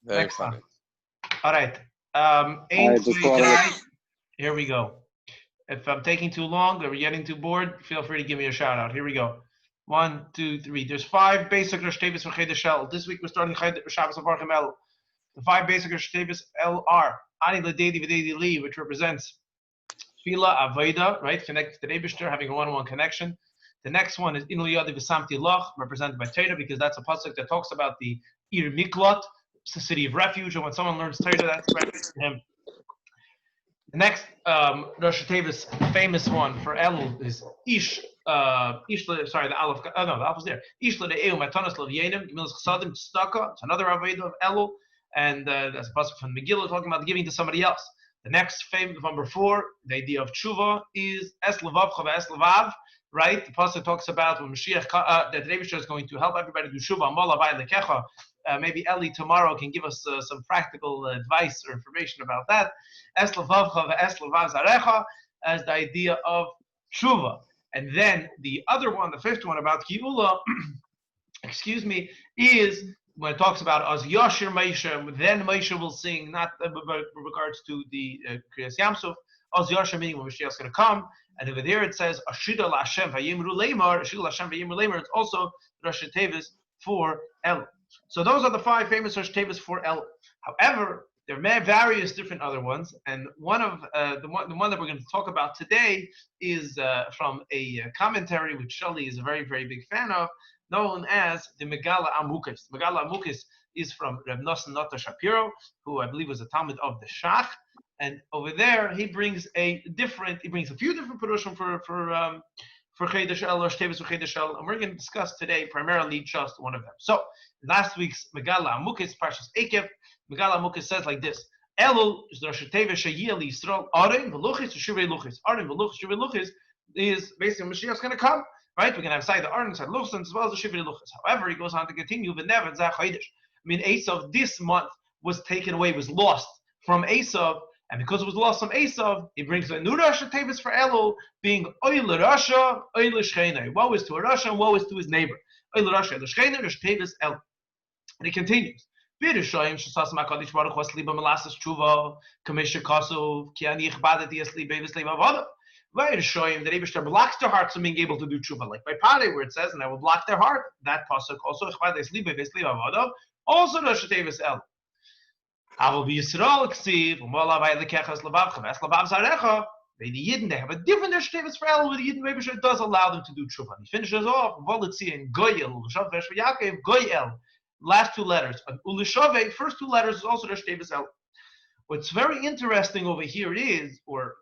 Very Next funny. one. All right. Here we go. If I'm taking too long or we're getting too bored, feel free to give me a shout out. Here we go. 1, 2, 3. There's 5 basic Rosh Tevis for Chodesh. This week we're starting Shabbos of Archim El. The 5 basic Rosh Tevis El are Ani L'Deidi V'Deidi Li, which represents Tefillah, Avodah, right? Connected to the Eibishter, having a one-on-one connection. The next one is Inul Yadi V'Samti Loch, represented by Torah, because that's a pasuk that talks about the Ir Miklot, the city of refuge, and when someone learns Torah, that's refuge for him. The next Rosh Tevis famous one for Elul is the Aleph, the Aleph is there. Ishla de Eum Matanas Levyenim, Gemilas Chsadim Tzedakah. It's another Avodah of Elul, and that's a pasuk from Megillah talking about giving to somebody else. The next famous number 4, the idea of tshuva, is Es Levavcha Ve'es Levav, right? The pasuk talks about when Mashiach that the Rebbe is going to help everybody do tshuva. Mola Vay Lekecha. Maybe Eli tomorrow can give us some practical advice or information about that. Es Levavcha Ve'es Levav Zarecha, as the idea of tshuva. And then the other one, the 5th one about Ki'ula, is when it talks about as Yashir Moshe, then Moshe will sing, not with regards to the Kriyas Yamsuf, as Yashir meaning when Mashiach is going to come, and over there it says Ashida Lashem Vayimru Leimar, Ashida Lashem Vayimru Leimar. It's also Rosh Tevis for El. So those are the 5 famous Rosh Tevis for El. However, there are various different other ones, and one of the one that we're going to talk about today is from a commentary which Shali is a very, very big fan of, known as the Megala Amukis. Megala Amukis is from Reb Nosson Nata Shapiro, who I believe was a Talmud of the Shach, and over there he brings a few different Perushim for Chodesh El, or Shtevis for Chodesh El, and we're going to discuss today primarily just one of them. So, last week's Megala Amukis, Parshas Ekev, Megala Amukis says like this: Elul is the Rosh Tevis Sheyil Yisrael Arin Veluchis Shuvei Luchis. Arin Veluchis Shuvei Luchis is basically Mashiach's going to come, right? We're going to have side the Arin, side Luchis, as well as the Shuvei Luchis. However, he goes on to continue. V'never Zach Chodesh. I mean, Esav this month was taken away, was lost from Esav. And because it was lost from Esav, he brings a new Rosh Tevis for Elul, being Oil Rasha, Oil Shcheinai. Woe is to a Rasha, and woe is to his neighbor. Oil Rasha, Oil Shcheinai, Rosh Tevis Elul. And he continues. B'Rishoyim Shasas Makadish Baruch was Liba Melasas Tshuva, Kamisha Kosov, Ki Ani Chbadati Esli Bevis Liba Avodah. B'Rishoyim, the Rebbe blocks their hearts from being able to do tshuva, like by Pare, where it says, and I will block their heart. That pasuk also Chbadati Esli Bevis Liba Avodah, also Rosh Tevis Elul. Aval b'Yisrael ksiv, u'mola vay lekechas levavcha, v'es levav zarecha. The Yidden, they have a different Rosh Tevis for El, where the Yidden Rebbe does allow them to do tshuva. He finishes off, Volitzi and Goyel, L'shav Vesh V'Yakev, Goyel. Last 2 letters. And Ulishave, first 2 letters is also Rosh Tevis El. What's very interesting over here is, or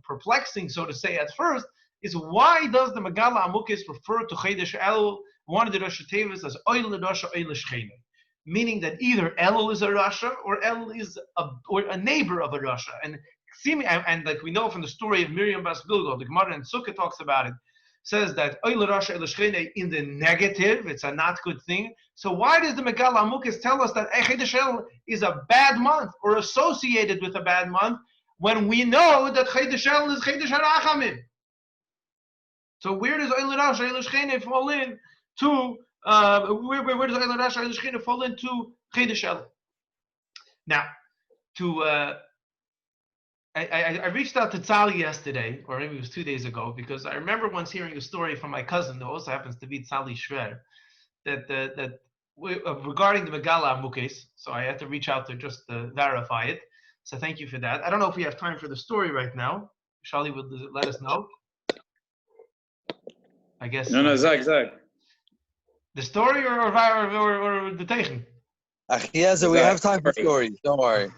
perplexing, so to say, at first, is why does the Megala Amukis refer to Chodesh El, one of the Rosh Tevis, as Oil Rasha, Oil Shcheinai? Meaning that either Elul is a Rasha or Elul is a neighbor of a Rasha. And like we know from the story of Miriam Bas Bilgo, the Gemara in Sukkah talks about it, says that Oil Rasha El Shcheinai in the negative, it's a not good thing. So why does the Megala Amukis tell us that Chodesh El is a bad month or associated with a bad month when we know that Chodesh El is Chodesh HaRachamim? So where does Oil Rasha El Shcheinai fall in to where does Elul Rasha Elul Shcheinai fall into Chodesh El? Now, I reached out to Tzali yesterday, or maybe it was 2 days ago, because I remember once hearing a story from my cousin, who also happens to be Tzali Shver, that regarding the Megala Amukis. So I had to reach out to just verify it. So thank you for that. I don't know if we have time for the story right now. Shali would let us know. I guess. No, Zach. The story or the Teichen? Yeah, so we have time for stories. Don't worry.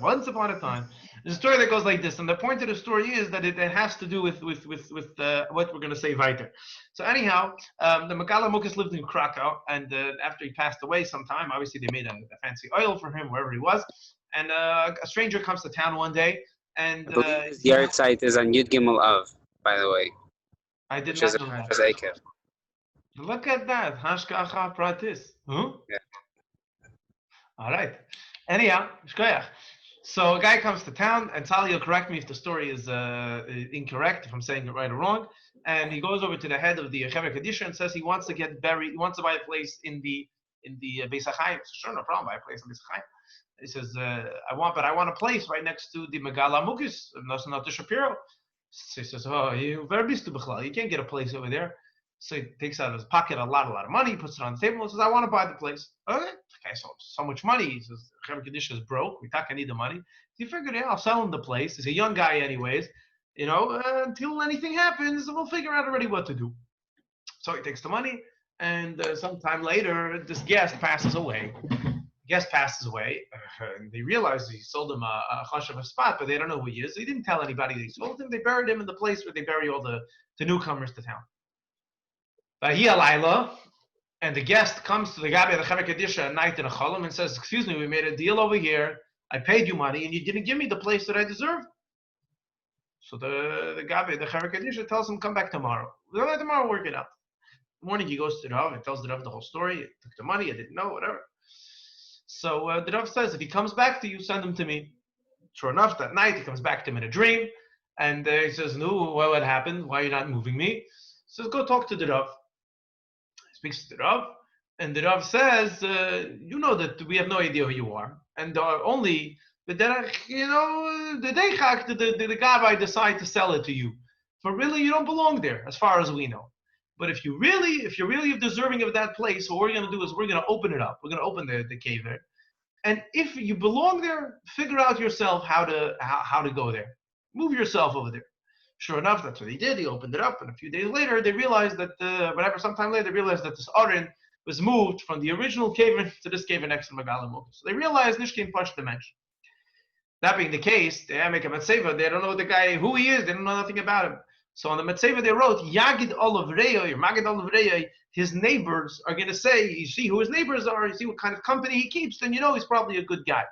Once upon a time. There's a story that goes like this, and the point of the story is that it has to do with what we're going to say weiter. So anyhow, the Megala Amukis lived in Krakow, and after he passed away sometime, obviously they made a fancy oil for him wherever he was, and a stranger comes to town one day, and the yard site is on Yud Gimel Av, by the way. I did not know that. Ekev. Look at that. Hashkacha pratis. Huh? Yeah. All right. Anyhow, shkoyach. So a guy comes to town, and Tali will correct me if the story is incorrect, if I'm saying it right or wrong. And he goes over to the head of the Chevra Kadisha and says he wants to get buried. He wants to buy a place in the the Beis HaChaim. Sure, no problem. Buy a place in Beis HaChaim. He says, I want a place right next to the Megala Mukis, not the Shapiro. So he says, oh, you very bistu b'chlal. You can't get a place over there. So he takes out of his pocket a lot of money, puts it on the table, and says, I want to buy the place. Okay, so much money. He says, Chaver Kedisha is broke. We talk, I need the money. He figured, I'll sell him the place. He's a young guy anyways. Until anything happens, we'll figure out already what to do. So he takes the money, and sometime later, this guest passes away. And they realize he sold him a chashav spot, but they don't know who he is. He didn't tell anybody that he sold him. They buried him in the place where they bury all the newcomers to town. And the guest comes to the Gabi of the Chaver Kedisha at night in a cholam and says, excuse me, we made a deal over here. I paid you money, and you didn't give me the place that I deserve. So the Gabi, the Chaver Kedisha, tells him, come back tomorrow. Tomorrow, work it out. In the morning, he goes to the Rav and tells the Rav the whole story. He took the money, I didn't know, whatever. So the Rav says, if he comes back to you, send him to me. Sure enough, that night, he comes back to him in a dream. And he says, no, what happened? Why are you not moving me? He says, go talk to the Rav. He speaks to the Rav. And the Rav says, you know that we have no idea who you are. And only, the Deichak, the Gabbai decide to sell it to you. But really, you don't belong there, as far as we know. But if you're really deserving of that place, what we're going to do is we're going to open it up. We're going to open the cave there. And if you belong there, figure out yourself how to go there. Move yourself over there. Sure enough, that's what he did. He opened it up, and a few days later, they realized that, sometime later, they realized that this Aron was moved from the original cave to this cave next to Megala Mukis. So they realized Nishkin pushed the mention. That being the case, they make a Matseva. They don't know the guy, who he is. They don't know nothing about him. So on the Matseva they wrote, Yagid Olav Reyoy, or Magid Olav Reyoy, his neighbors are going to say, you see who his neighbors are, you see what kind of company he keeps, then you know he's probably a good guy.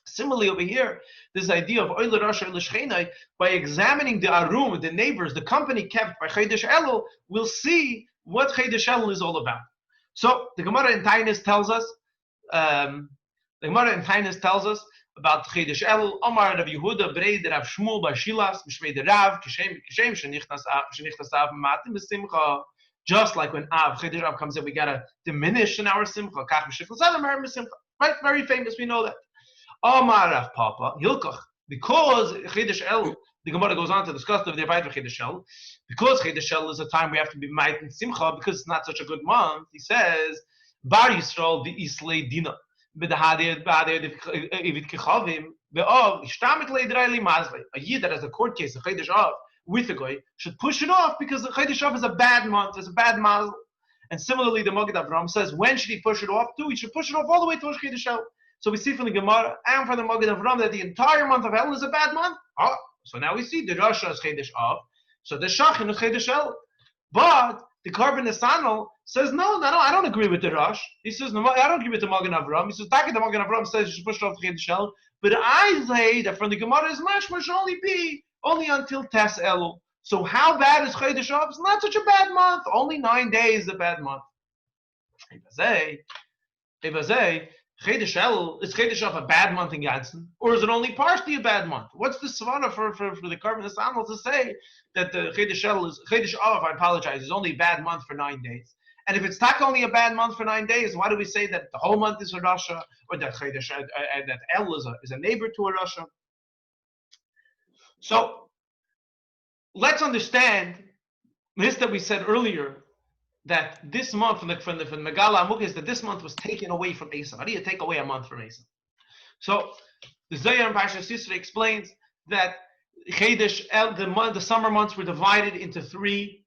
Similarly over here, this idea of Oile Rosh Elishchenai, by examining the Arum, the neighbors, the company kept by Chodesh Elul, we'll see what Chodesh Elul is all about. So the Gemara in Tainis tells us, about Chodesh Elul, Omar Rav Yehuda Breid Rav Shmuel Bar Shilas Mishmei the Rav Kishem Shenichnas Av Matim B'Simcha. Just like when Chodesh Av comes in, we gotta diminish in our Simcha. Kach B'Shiflas Adam Mer B'Simcha. Right, very famous. We know that. Omar Rav Papa Hilkach, because Chodesh Elul, the Gemara goes on to discuss the debate of Chodesh Elul, because Chodesh Elul is a time we have to be Mait and Simcha because it's not such a good month. He says Bar Yisrael the Islay Dina. A yid that has a court case, a Chodesh Av, with a guy, should push it off because the Chodesh Av is a bad month, it's a bad mazel. And similarly, the Magid Avram says, when should he push it off to? He should push it off all the way to Chodesh Elul. So we see from the Gemara and from the Magid Avram that the entire month of Elul is a bad month. Oh, so now we see the Rosh is Chodesh Av, so the Shachin is Chodesh Elul. But the Karban Nesanel says, no, I don't agree with the Rosh. He says, no, I don't agree with the Magen Avram. He says, the Magen Avram says you should push it off the Chodesh Elul. But I say that from the Gemara is mashma should only be until Tes Elul. So how bad is Chodesh Av? It's not such a bad month. Only 9 days is a bad month. Chodesh Elul, is Chodesh Av a bad month in Gansen? Or is it only partially a bad month? What's the svara for the Karban Nesanel to say that the Chodesh Elul is, Chodesh Av, I apologize, is only a bad month for 9 days? And if it's not only a bad month for 9 days, why do we say that the whole month is a Rasha, or that Chodesh, that Elul is a neighbor to a Rasha? So let's understand this that we said earlier, that this month from the Megala Mukis, that this month was taken away from Esav. How do you take away a month from Esav? So the Zohar in Parshas Yisro explains that Chodesh El, the summer months were divided into three.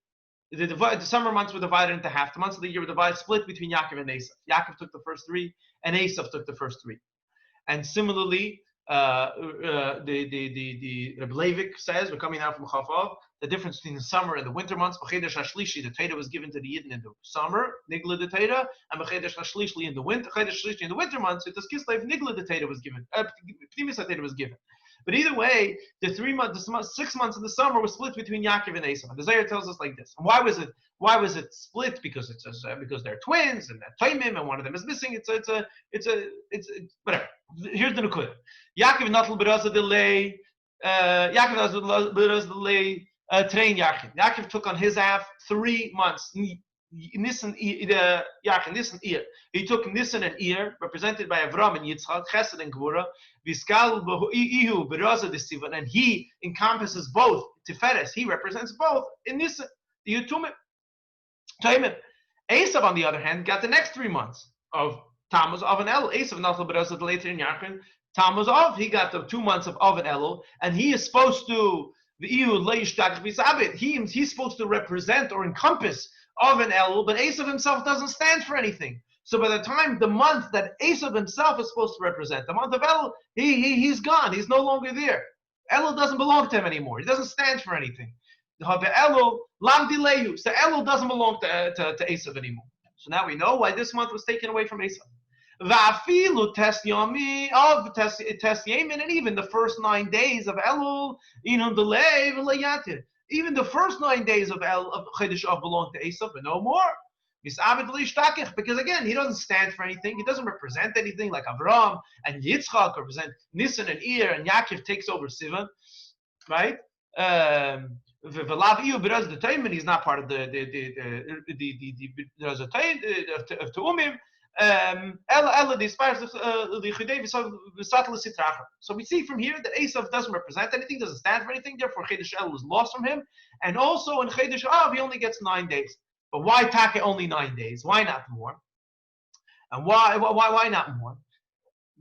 The summer months were divided into half. The months of the year were divided, split between Yaakov and Esav. Yaakov took the first three, and Esav took the first three. And similarly, the Reb Leivik says, we're coming out from Chafov, the difference between the summer and the winter months. B'Chodesh HaShlishi, the Torah was given to the Yidden in the summer, Nigla the Torah, and B'Chodesh HaShlishi in the winter, Chodesh HaShlishi in the winter months, it was Kislev, Nigla the Torah was given, Pnimis HaTorah was given. But either way, the 6 months in the summer were split between Yaakov and Esav. And the Zohar tells us like this. And why was it split? Because because they're twins and they're taimim and one of them is missing. It's whatever. Here's the nukud. Yaakov natal beraza delay. Yaakov natal beraza delay. Train Yaakov. Yaakov took on his half 3 months. Nisan, Nisan Ear. He took Nisan and Ear, represented by Avram and Yitzchak, Chesed and Gvura, Viskal Ihu Beraza de Sivan, and he encompasses both. Tiferes, he represents both in Nisan. Yutumim, Taimim. Esav, on the other hand, got the next 3 months of Tammuz, Av, and Elul. Esav Nachal Beraza later in Yarkhin. Tammuz Av, he got the 2 months of Av and Elul, and he is supposed to he's supposed to represent or encompass Av and Elul, but Esav himself doesn't stand for anything. So by the time the month that Esav himself is supposed to represent, the month of Elul, he's gone. He's no longer there. Elul doesn't belong to him anymore. He doesn't stand for anything. Elul lam dileyu. So Elul doesn't belong to Esav anymore. So now we know why this month was taken away from Esav. Va'afilu tes yomi of tes yemin, and even the first 9 days of Elul, inun delay v'leyatir. Even the first 9 days of Chodesh Av belong to Esav, but no more. Because again, he doesn't stand for anything. He doesn't represent anything like Avram and Yitzchak represent Nisan and Ir, and Yaakov takes over Sivan, right? He's not part of the Tuumim. So we see from here that Esav doesn't represent anything, doesn't stand for anything, therefore Chodesh Elul is lost from him. And also in Chodesh Av, he only gets 9 days. But why Taka only 9 days? Why not more? And why not more?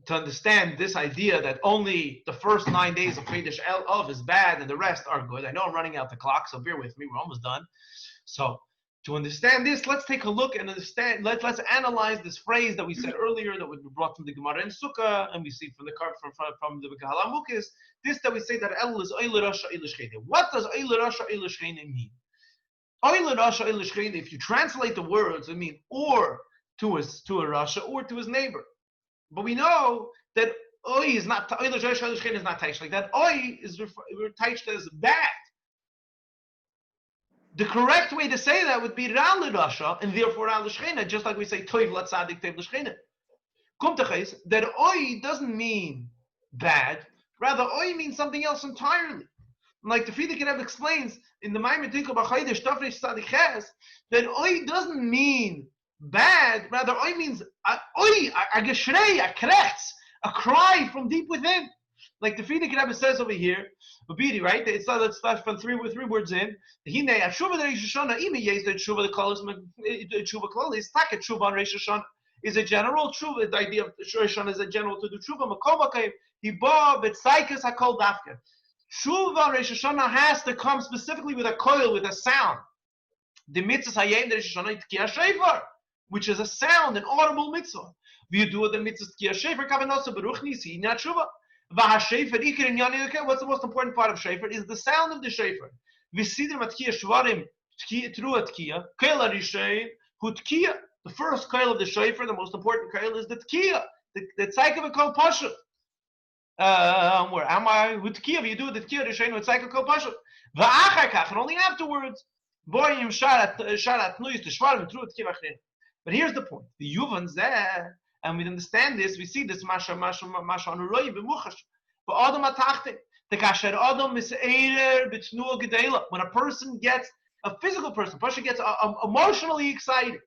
To understand this idea that only the first 9 days of Chodesh Av is bad and the rest are good. I know I'm running out the clock, so bear with me, we're almost done. So to understand this, let's take a look and understand. Let's analyze this phrase that we said earlier that we brought from the Gemara in Sukkah, and we see from the Halamukis. This that we say that Elul is Oil Rasha Oil Shchene. What does Oil Rasha Oil Shchene mean? Oil Rasha Oil Shchene, if you translate the words, it means or to a Rasha or to his neighbor. But we know that Oil is not Oil Rasha Oil Shchene is not touched like that. Oil is touched as bad. The correct way to say that would be Ra L'Rasha, and therefore Ra L'Shchena, just like we say Toiv L'Tzadik Toiv L'Shchena. Kumtachais, that Oi doesn't mean bad, rather Oi means something else entirely. Like the Frierdiker Rebbe explains in the Maimon Tikul B'Chodesh Tafresh Tzadik Ches, that Oi doesn't mean bad, rather Oi means Oi, a geshrei, a krechts, a cry from deep within. Like the Frierdiker Rebbe says over here, right? It starts from three words in. Hine Tshuva the Rosh Hashanah, even yes, the Tshuva the Klal is Taka Tshuva on Rosh Hashanah is a general Tshuva. The idea of Rosh Hashanah is a general to do Tshuva. Makom Hiba B'Tzaikas Hakol Dafka. Tshuva on Rosh Hashanah has to come specifically with a koil, with a sound. The mitzvah Hayim the Rosh Hashanah Tkiya Shofar, which is a sound, an audible mitzvah. We do the mitzvah Tkiya Shofar Kavanosa Baruch Nisi not Tshuva. What's the most important part of shofar is the sound of the shofar. The first koil of the shofar, the most important koil, is the tkiya, the tzayka v'kol pashut. Where am I? With tkiya, you do the tkiya rishayin with tzayka v'kol pashut. V'achar kach, and only afterwards, boyim sharat nuyis t'shvarim through tkiya v'achrin. But here's the point: the yuvans there. And we understand this, we see this masha anuroy b'muchash. But Adam atachte, the kasher Adam is eiler b'tnua gedela. When a person gets, a physical person gets emotionally excited.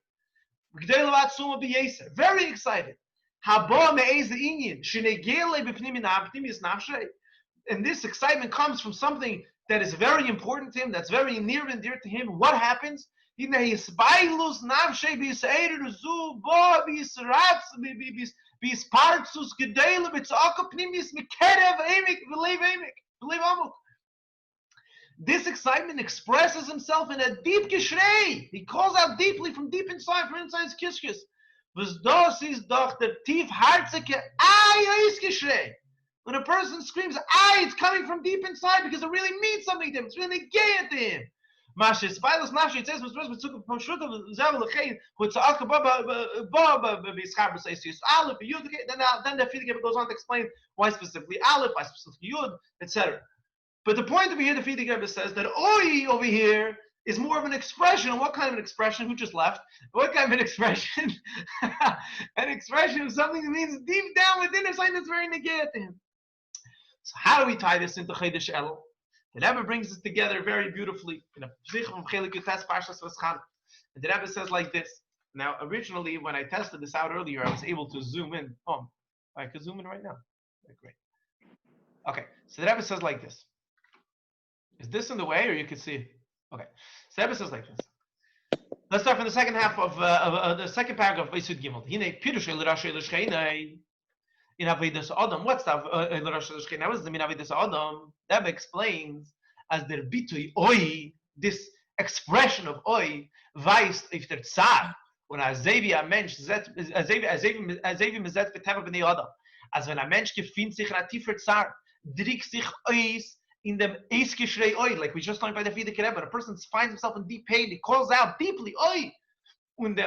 Gedela v'atzuma b'yeser, very excited. Haba me'ez the inyan, shenegele b'pnimin ha'pnimis nafshay. And this excitement comes from something that is very important to him, that's very near and dear to him. What happens? He bailus nafshe biseiru zu bo bisratz bispartsus gedele bitzaka pnimis mikerev emik believe amuk. This excitement expresses himself in a deep geshrei. He calls out deeply from deep inside, from inside his kishkis. Was das is doch der tief herzige ay is geshrei. When a person screams ay, it's coming from deep inside because it really means something to him. It's really gay to him. Mashis Bibles Nafshi, it says from Shut of Zavel Lechain, who it's Akababa Bischaber says Aleph, Yud, then the Frierdiker goes on to explain why specifically Aleph, why specifically Yud, etc. But the point over here, the Frierdiker says that Oi over here is more of an expression. And what kind of an expression? Who just left? What kind of an expression? An expression of something that means deep down within or something that's very negate to him. So how do we tie this into Chodesh Elul? The Rebbe brings it together very beautifully in a psich from Chelik Yutes Parshas Vaschan. And the Rebbe says like this. Now, originally, when I tested this out earlier, I was able to zoom in. Oh, I could zoom in right now. Okay, great. Okay, so the Rebbe says like this. Is this in the way, or you can see? Okay, so the Rebbe says like this. Let's start from the second half of the second paragraph of Yisud Gimel. Hine pirush el rashe l'shcheinai in Avedis Adam. What's that? El rashe l'shcheinai. What does it mean Avedis Adam? The Rebbe explains as der bitui oi, this expression of oi, weist auf der Zar. Und als wie ein Mensch, als wie man setzt beteva b'nei Adam. Als wenn ein Mensch gefindt sich in einer tiefer Zar, drückt sich aus in dem Eisgeschrei oi, like we just learned by the Frierdiker Rebbe. A person finds himself in deep pain, he calls out deeply oi. Und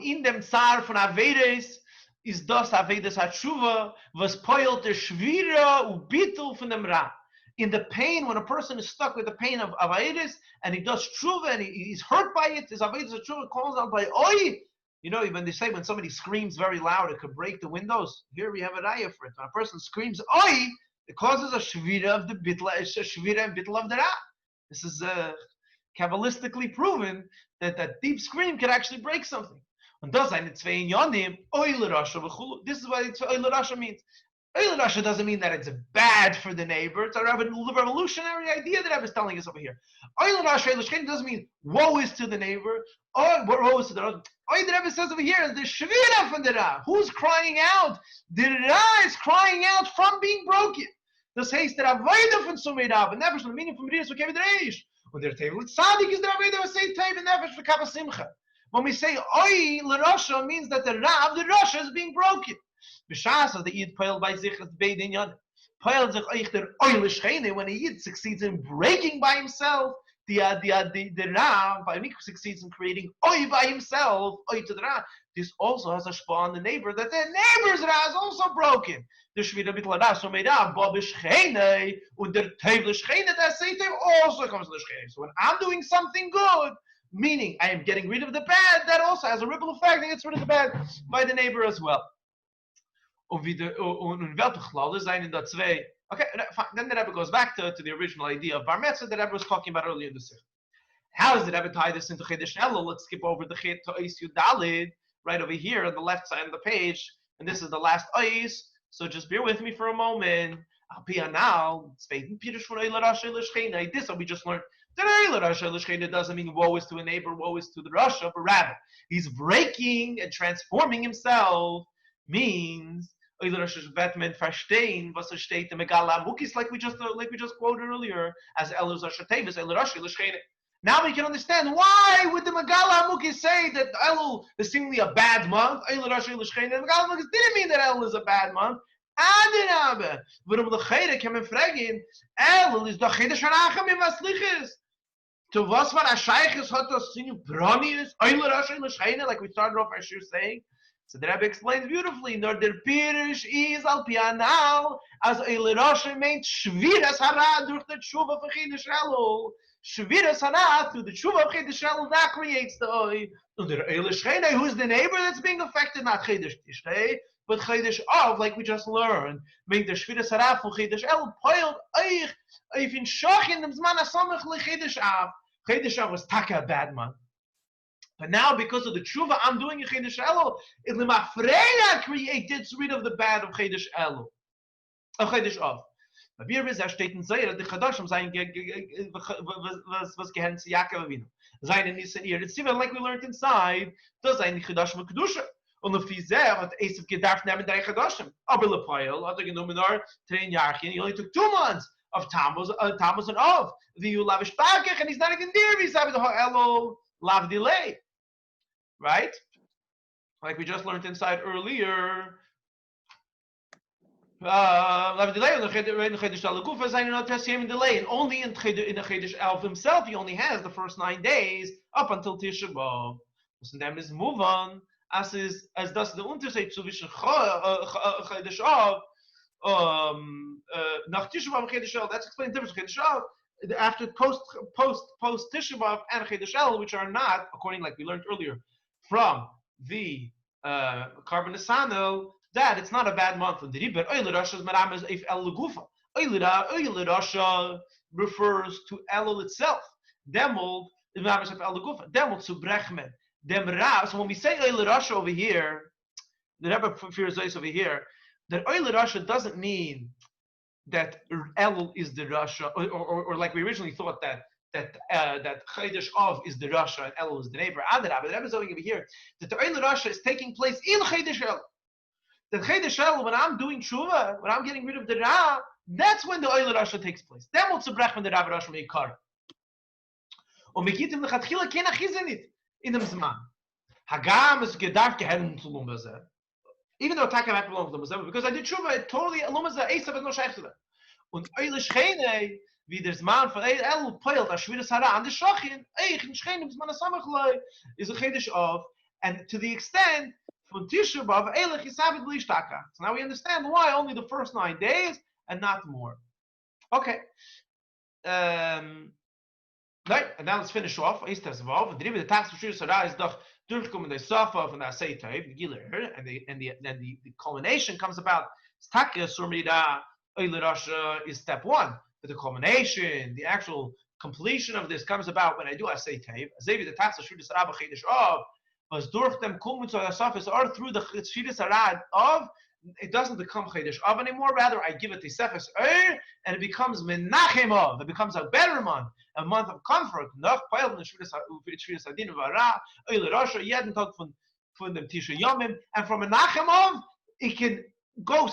in dem Zar von Avedes ist das Avedes HaTshuva, was poilt der Schwira und Bittul von dem Ra. In the pain, when a person is stuck with the pain of Avedes, and he does Tshuva, and he's hurt by it, his Avedes HaTshuva calls out by oi. You know, when they say when somebody screams very loud, it could break the windows. Here we have a raya for it. When a person screams oi, it causes a shvira of the bitla, a shvira and bitla of the ra. This is Kabbalistically proven that that deep scream can actually break something. And does I This is what oil rasha means. Oil rasha doesn't mean that it's bad for the neighbor. It's a revolutionary idea that I was telling us over here. Oil rasha doesn't mean woe is to the neighbor. Or woe is to the other. Oil the Rebbe says over here is the shvira from the ra. Who's crying out? The ra is crying out from being broken. Das heißt, der Avodah von Sumei and Nefesh, the meaning from Rias V'Kevid Reish. Und der Tevel Tzadik is the Avodah of Seit Tev and Nefesh V'Kava Simcha. When we say Oi L'Rosha, means that the Ra of the Rosha is being broken. B'shas as the Yid Poel by sich as Beid Inyan. Poel sich Oich der Oi L'Shcheine, when a Yid succeeds in breaking by himself, the Ra, by Mikra succeeds in creating Oi by himself, Oi to the Ra. This also has a shpah on the neighbor, that the neighbor's Ra is also broken. The Shvira Bitla Ra, so made up, Bob Shcheine, und der Tevel Shcheine, that Satan also comes to the Shcheine. So when I'm doing something good, meaning I am getting rid of the bad, that also has a ripple effect and gets rid of the bad by the neighbor as well. Okay, then the Rebbe goes back to the original idea of Bar Mitzvah that Rebbe was talking about earlier in the Sikh. How does the Rebbe tie this into Chodesh elul? Let's skip over the Chet to Ois Yud Dalid, right over here on the left side of the page, and this is the last Ois, so just bear with me for a moment. This what we just learned. That doesn't mean woe is to a neighbor, woe is to the Rasha, but rather he's breaking and transforming himself. Means like we just quoted earlier as elul zashatevis elul Rasha l'shcheine. Now we can understand why would the Megala Mukis say that elul is seemingly a bad month. Elul Rasha l'shcheine. The Megala Mukis didn't mean that elul is a bad month. Adinabe, warum the Chayre can fragen, elul is the Chodesh Harachamim Vaslichis. To was for a Sheiches hat das Sinu Bronius, Elul Rasha l'shcheine, like we started off our Shiur saying. So the Rebbe explains beautifully, nor der Pirish is al pianal, as Elul Rasha meant Shviras Hara durch the Tshuva for Chodesh elul. Shviras Hara through the Tshuva of Chodesh elul, that creates the Oi. And the Elul Shcheine, who's the neighbor that's being affected, not Chodesh Tishrei, but Chodesh Av, like we just learned, meant the Shviras Hara for Chodesh elul, poiled Eich, even Shoch in dem Zman HaSamach le Chodesh Av. Chodesh Av was taka a bad month. But now, because of the tshuva I'm doing in Chodesh elul, it lemafreya gets rid of the bad of Chodesh elul, of Chodesh Av. But here is steht in Zayir, the Chadashim sein was gehend zu Yaakov Avinu. Seine Nissen ihr, it's even like we learned inside, das sein Chadashim Kedusha. Und auf diese hat Esav gedarf nehmen 3 Chadashim. Aber Lepoil hat genommen nur 3 Jahrchen, he only took 2 months of Tammuz and Av. The Lavish Bakach, and he's not even there, he's having the elul lav delay. Right? Like we just learned inside earlier. Lav delay in the Chodesh Alagufa is not Tessiyim delay, and only in the Chodesh Elf himself he only has the first 9 days up until Tisha B'Av. So then is move on as does the Unterschied zwischen Chodesh Av nach Tisha B'Av and Chodesh Elul. That's explained the difference. Chodesh Av after post Tisha B'Av and Chodesh Elul, which are not, according like we learned earlier, from the Carbon Nisanel, that it's not a bad month. And the Riber Oil Rasha's Maram is if El Gufa. Oil Rasha refers to elul itself. Demold So when we say elul rasha over here, the Rebbe prefers this over here, that elul rasha doesn't mean that elul is the rasha, or like we originally thought that Chodesh Av is the rasha and elul is the neighbor. But the Rebbe is over here that the elul rasha is taking place in Chodesh elul. That Chodesh elul, when I'm doing tshuva, when I'm getting rid of the ra, that's when the elul rasha takes place. Then what's the brech when the Rav rasha meikar. Und wir gehen in Chatchila kein Achise nicht in dem Zman. Hagam is gedarf geheden zu Lumbaze. Even though Taka might belong to Lumbaze, because I did tshuva, it totally Lumbaze, Esav is no shaykh to that. Und Eile Schchene, wie der Zman von Elul peilt, als Shviras Hara an der Shochin, Eich in Schchene, im Zman HaSamachloi, is a Chodesh Av, and to the extent, from Tisha B'Av, Eilech is Sabbath B'li Shtaka. So now we understand why only the first 9 days, and not more. Okay. Right, and now let's finish off. East has evolved. The tax for Shiur is doch durchkommen the Safa from the Asay Taib, the Giler, and the culmination comes about. Taka Surmida Elul Rasha is step 1, but the culmination, the actual completion of this comes about when I do Asay Taib. Azevi the tax for Shiur Sarah Chodesh Av was durch dem Kummen zu Asaf or through the Shiur Sarah of. It doesn't become Chodesh Av anymore. Rather, I give it the Sefes and it becomes Menachem Av. It becomes a better month, a month of comfort. Noch Peil in Shviras Hadin Vara, Elul Rasha, jeden Tag von dem Tisha Yomim, and from Menachem Av, it can go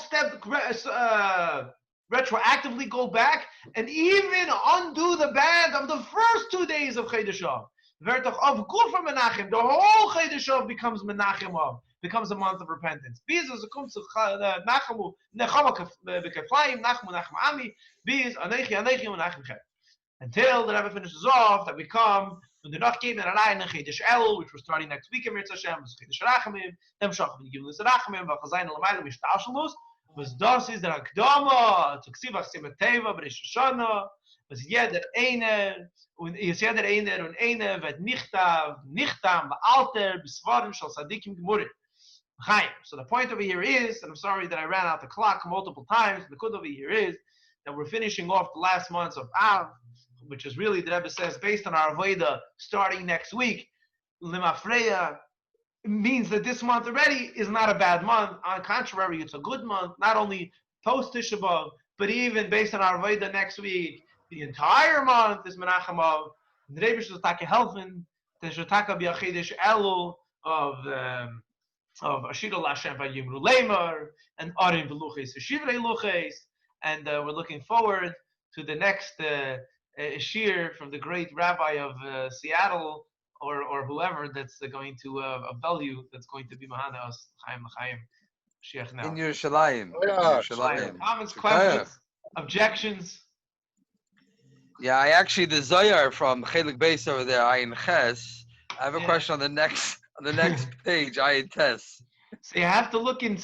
retroactively go back and even undo the bad of the first 2 days of Chodesh Av. Vertach Av Gufa Menachem, the whole Chodesh Av becomes Menachem Av. Becomes a month of repentance. Until the Rebbe finishes off, that we come when the Nach came in Alayin and Chodesh Elul, which we're starting next week in Mirz Hashem, was Chodesh Rachamim, them Shachim and Givulus Rachamim, Vachazayin Lamayla Mishtashalus, was das is der Akdama, to Ksivach Simateva, B'Rish Hashanah, was jeder einer, und ist jeder einer und einer wird nichtam, bealter, besvarim, shal sadikim gemurit. So the point over here is, and I'm sorry that I ran out the clock multiple times, the good over here is that we're finishing off the last months of Av, which is really, the Rebbe says, based on our Avodah starting next week, Limafreya means that this month already is not a bad month. On the contrary, it's a good month, not only post Tisha B'Av, but even based on our Avodah next week, the entire month is Menachem Av. The Rebbe should helfen, the Shetaka B'Achidish Elul of Ashira Lashem Vayimru Lemar and Arim Veluches Shivrei Luches, and we're looking forward to the next Shiur from the great rabbi of Seattle or whoever that's going to of Bellevue that's going to be Mahana us Chaim L'Chaim Shiach now. In Yerushalayim. Yerushalayim. Comments, questions, objections. Yeah, I actually the Zohar from Chelik Beis over there, Ayin Ches. I have a question on the next page, Ayin Tes. So you have to look in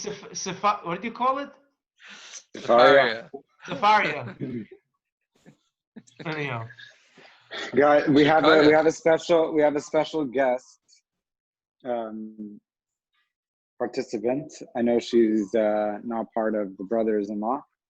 what do you call it? Sefaria. Anyhow. Guys, we have a special guest participant. I know she's not part of the brothers-in-law,